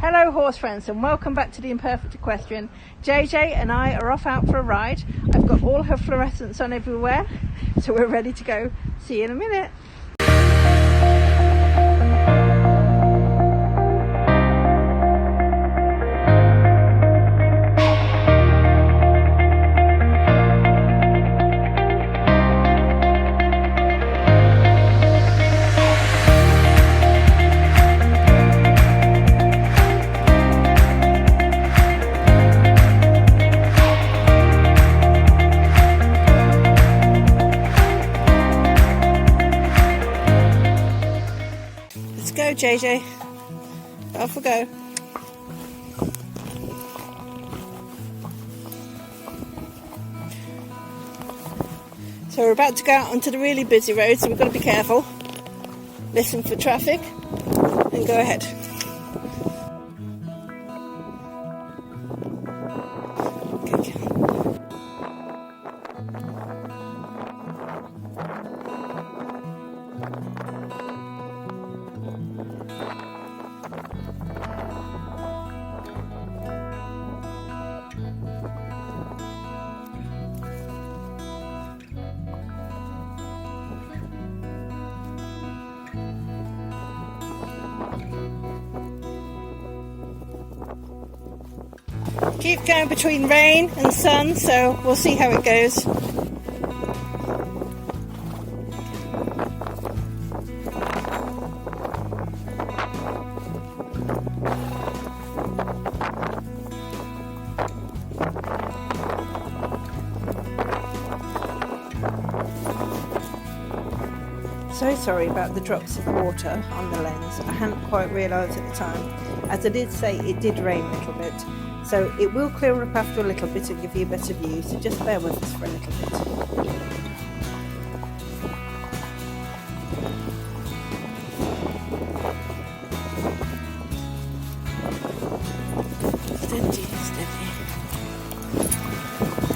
Hello horse friends and welcome back to the Imperfect Equestrian. JJ and I are off out for a ride. I've got all her fluorescents on everywhere, so we're ready to go. See you in a minute. Go JJ, off we go. So we're about to go out onto the really busy road, so we've got to be careful, listen for traffic and go ahead. Keep going between rain and sun, so we'll see how it goes. So sorry about the drops of water on the lens. I hadn't quite realised at the time. As I did say, it did rain a little bit. So it will clear up after a little bit and give you a better view, so just bear with us for a little bit. Steady, steady.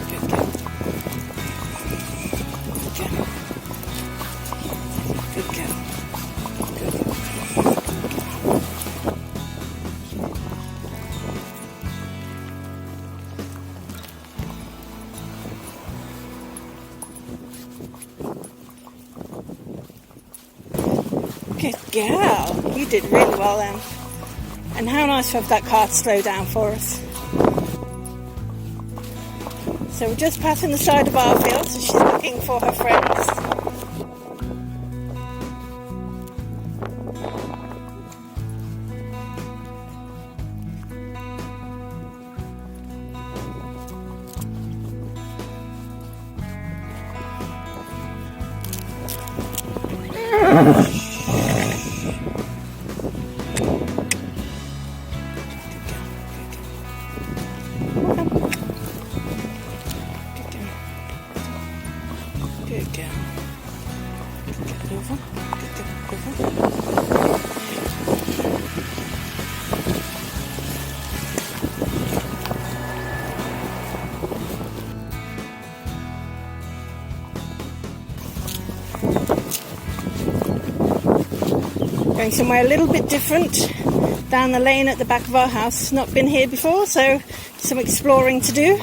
Good girl. Good girl. Good girl. Good girl, you did really well then. And how nice to have that car to slow down for us. So we're just passing the side of our field, so she's looking for her friends. Good girl. Get over. Get over. Going somewhere a little bit different, down the lane at the back of our house. Not been here before, so some exploring to do.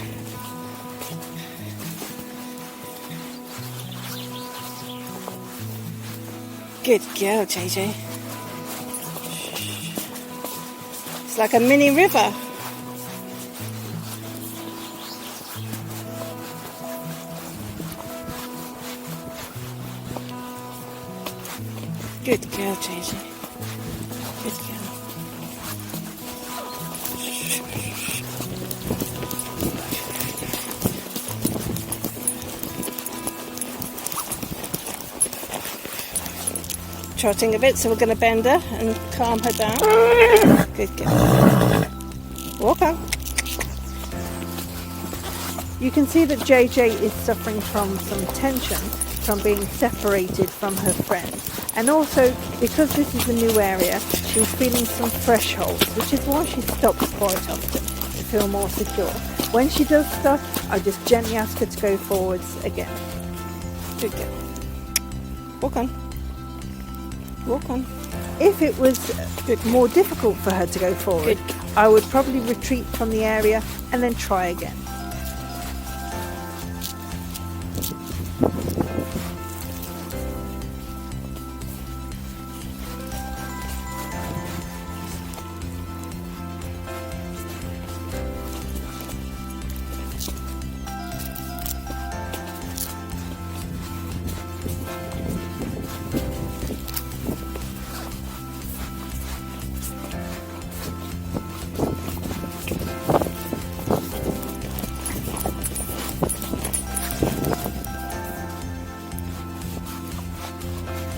Good girl, JJ. It's like a mini river. Good girl, JJ. Good girl. Trotting a bit, so we're going to bend her and calm her down. Good girl. Walk on. You can see that JJ is suffering from some tension from being separated from her friends, and also because this is a new area, she's feeling some thresholds, which is why she stops quite often to feel more secure. When she does stop, I just gently ask her to go forwards again. Good girl. Walk on. Walk on. If it was more difficult for her to go forward, I would probably retreat from the area and then try again.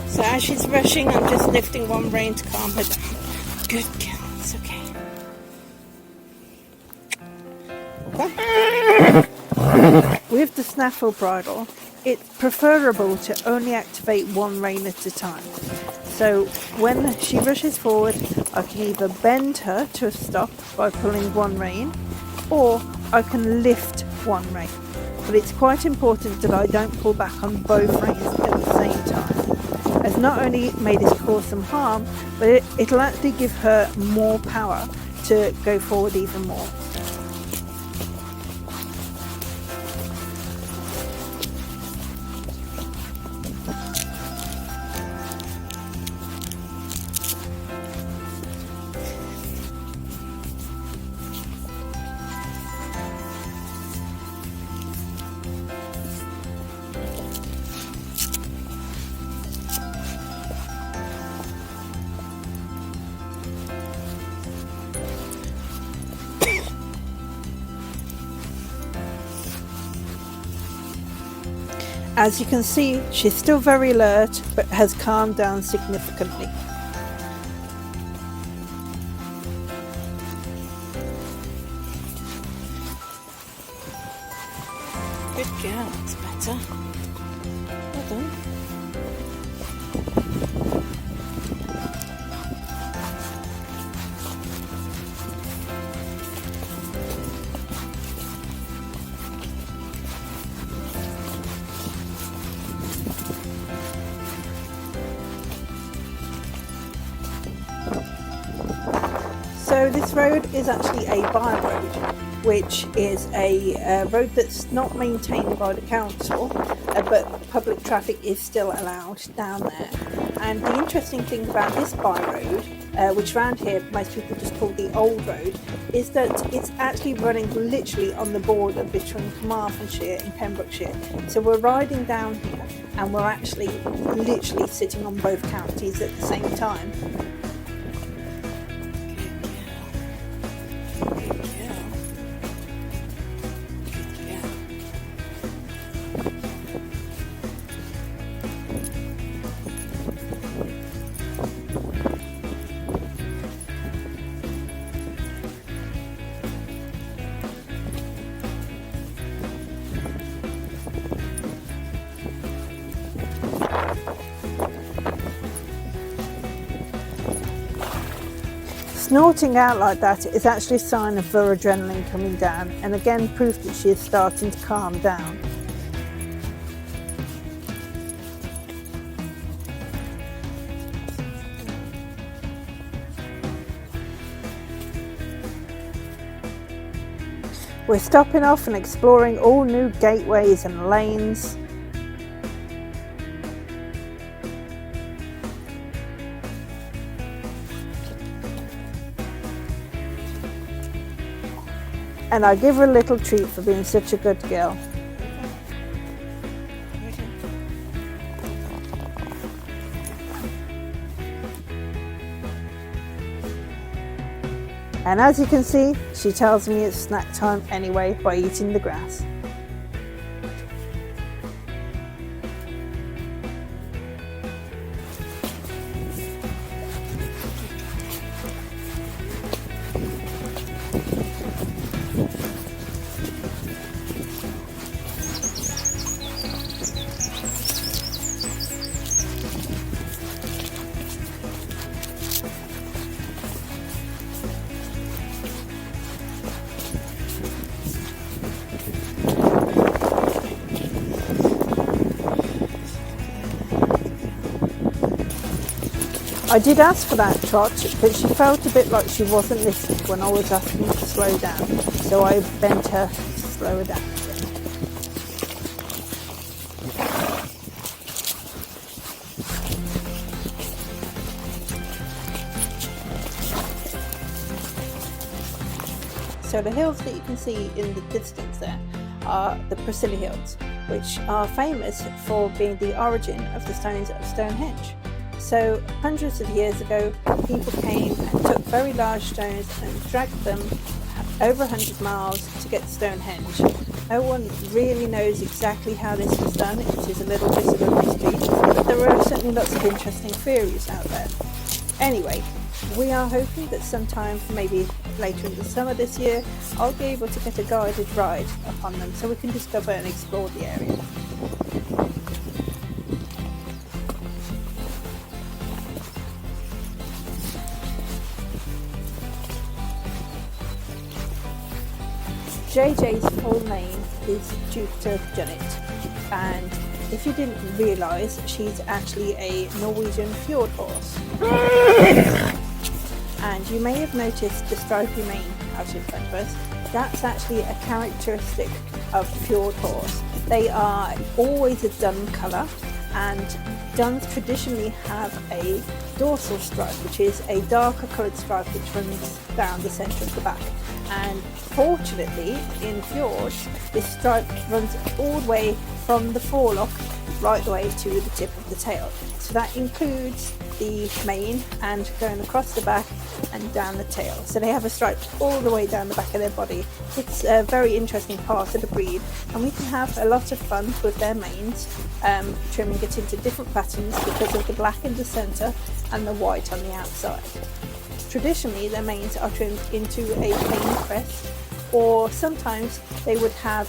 So as she's rushing, I'm just lifting one rein to calm her down. Good girl, it's okay. With the snaffle bridle, it's preferable to only activate one rein at a time. So when she rushes forward, I can either bend her to a stop by pulling one rein, or I can lift one rein. But it's quite important that I don't pull back on both reins at the same time, as not only may this cause some harm, but it'll actually give her more power to go forward even more. As you can see, she's still very alert, but has calmed down significantly. Good girl, it's better. Well done. So this road is actually a by road, which is a road that's not maintained by the council, but public traffic is still allowed down there. And the interesting thing about this by road, which around here most people just call the old road, is that it's actually running literally on the border between Carmarthenshire and Pembrokeshire. So we're riding down here and we're actually literally sitting on both counties at the same time. Snorting out like that is actually a sign of her adrenaline coming down, and again proof that she is starting to calm down. We're stopping off and exploring all new gateways and lanes. And I give her a little treat for being such a good girl. And as you can see, she tells me it's snack time anyway by eating the grass. I did ask for that trot, but she felt a bit like she wasn't listening when I was asking her to slow down, so I bent her to slow her down. So the hills that you can see in the distance there are the Priscilla Hills, which are famous for being the origin of the stones of Stonehenge. So hundreds of years ago, people came and took very large stones and dragged them over 100 miles to get to Stonehenge. No one really knows exactly how this was done. It is a little bit of a mystery, but there are certainly lots of interesting theories out there. Anyway, we are hoping that sometime, maybe later in the summer this year, I'll be able to get a guided ride upon them so we can discover and explore the area. JJ's full name is Jupiter Junnit, and if you didn't realise, she's actually a Norwegian fjord horse. And you may have noticed the stripy mane out in front of us. That's actually a characteristic of fjord horse. They are always a dun colour, and duns traditionally have a dorsal stripe, which is a darker coloured stripe which runs down the centre of the back. And fortunately, in fjords, this stripe runs all the way from the forelock right the way to the tip of the tail. So that includes the mane and going across the back and down the tail. So they have a stripe all the way down the back of their body. It's a very interesting part of the breed, and we can have a lot of fun with their manes, trimming it into different patterns because of the black in the centre and the white on the outside. Traditionally, their manes are trimmed into a plain crest, or sometimes they would have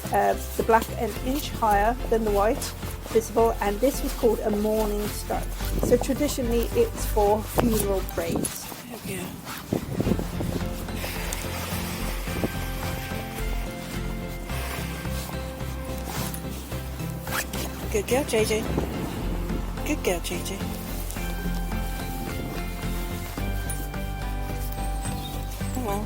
the black an inch higher than the white visible, and this was called a mourning stripe. So traditionally it's for funeral parades. Yeah. Good girl, JJ. Good girl, JJ. Oh well.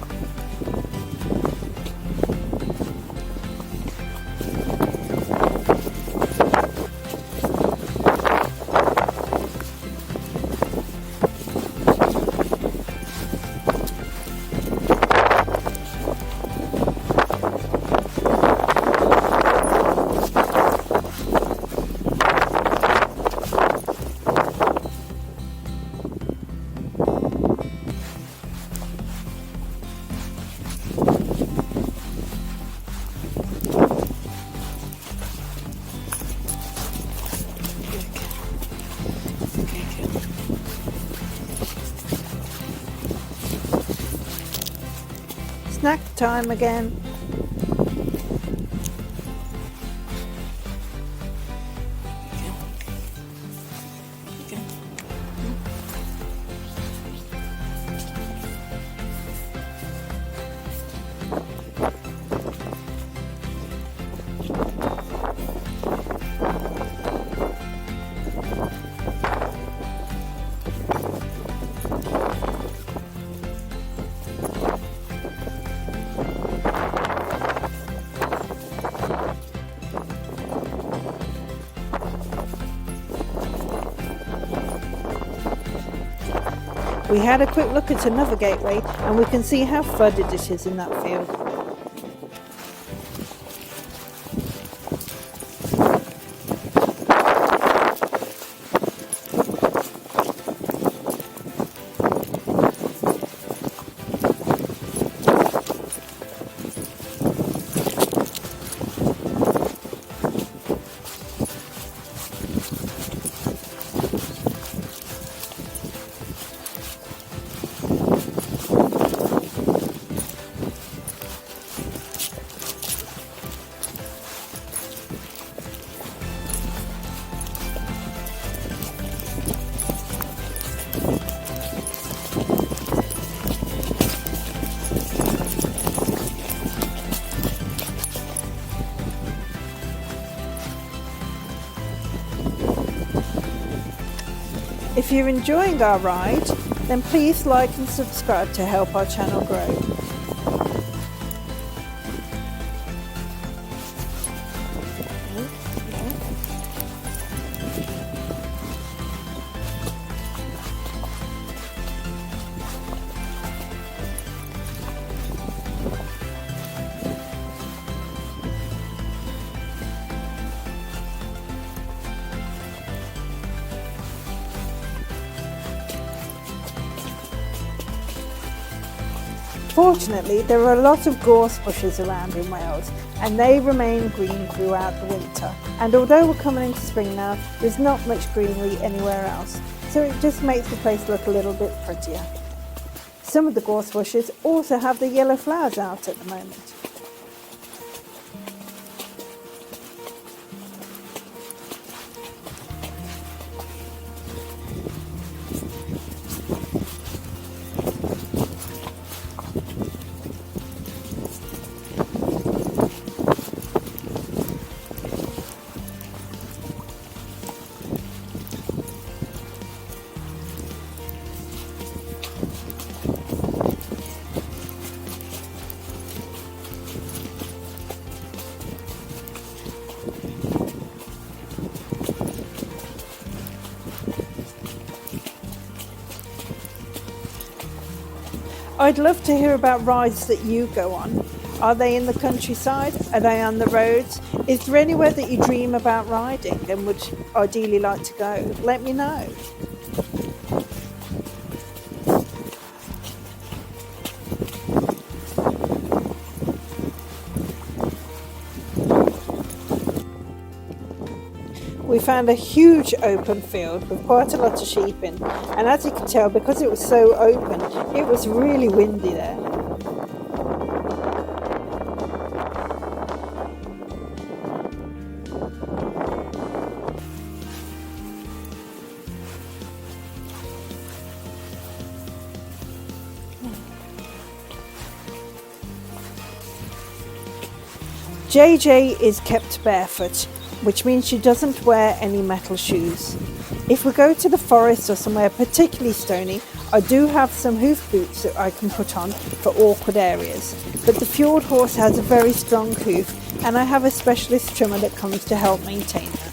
Snack time again. We had a quick look at another gateway, and we can see how flooded it is in that field. If you're enjoying our ride, then please like and subscribe to help our channel grow. Fortunately, there are a lot of gorse bushes around in Wales and they remain green throughout the winter. And although we're coming into spring now, there's not much greenery anywhere else, so it just makes the place look a little bit prettier. Some of the gorse bushes also have the yellow flowers out at the moment. I'd love to hear about rides that you go on. Are they in the countryside? Are they on the roads? Is there anywhere that you dream about riding and would ideally like to go? Let me know. We found a huge open field with quite a lot of sheep in, and as you can tell, because it was so open, it was really windy there. JJ is kept barefoot, which means she doesn't wear any metal shoes. If we go to the forest or somewhere particularly stony, I do have some hoof boots that I can put on for awkward areas. But the fjord horse has a very strong hoof, and I have a specialist trimmer that comes to help maintain her.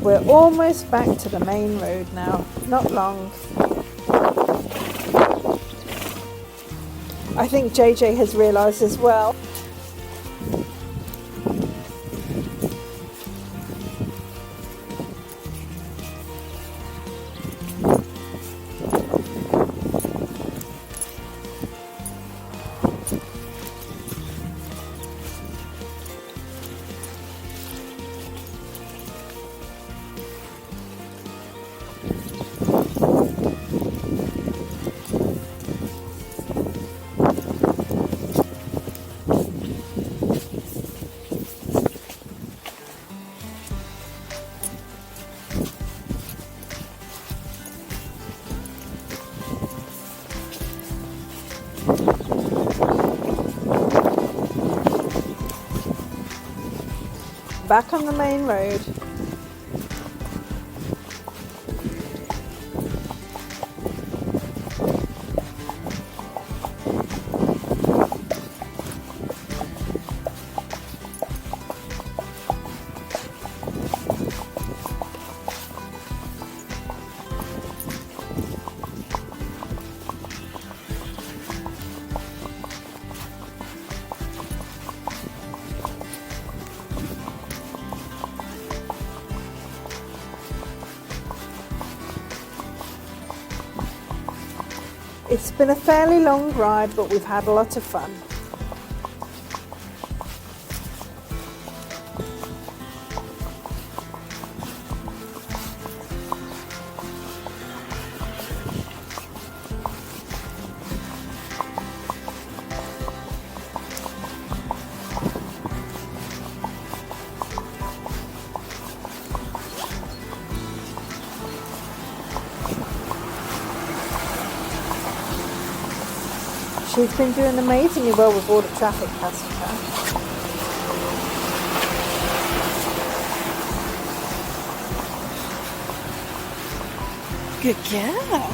We're almost back to the main road now, not long. I think JJ has realised as well. Back on the main road. It's been a fairly long ride, but we've had a lot of fun. she's been doing amazingly well with all the traffic passing her. Good girl.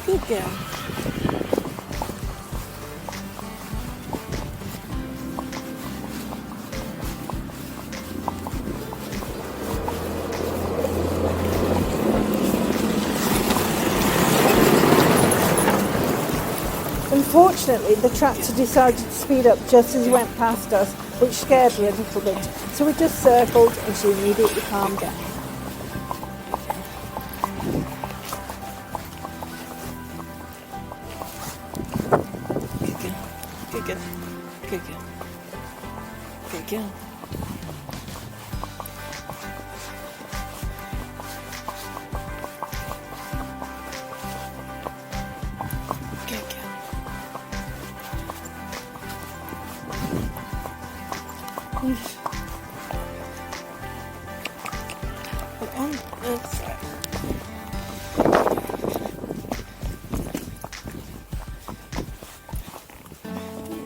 Good girl. Unfortunately, the tractor decided to speed up just as he went past us, which scared me a little bit. So we just circled and she immediately calmed down. Good girl. Good girl. Good girl. Good girl. Good girl. Put on this side.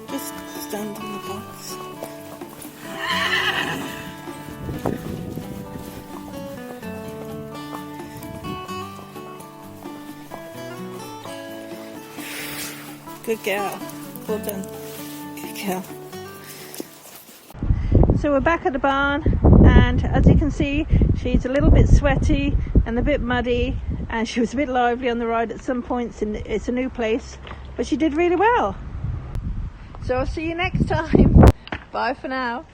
Just stand on the box. Good girl. Well done. Good girl. So we're back at the barn, and as you can see, she's a little bit sweaty and a bit muddy, and she was a bit lively on the ride at some points. It's a new place, but she did really well. So I'll see you next time. Bye for now.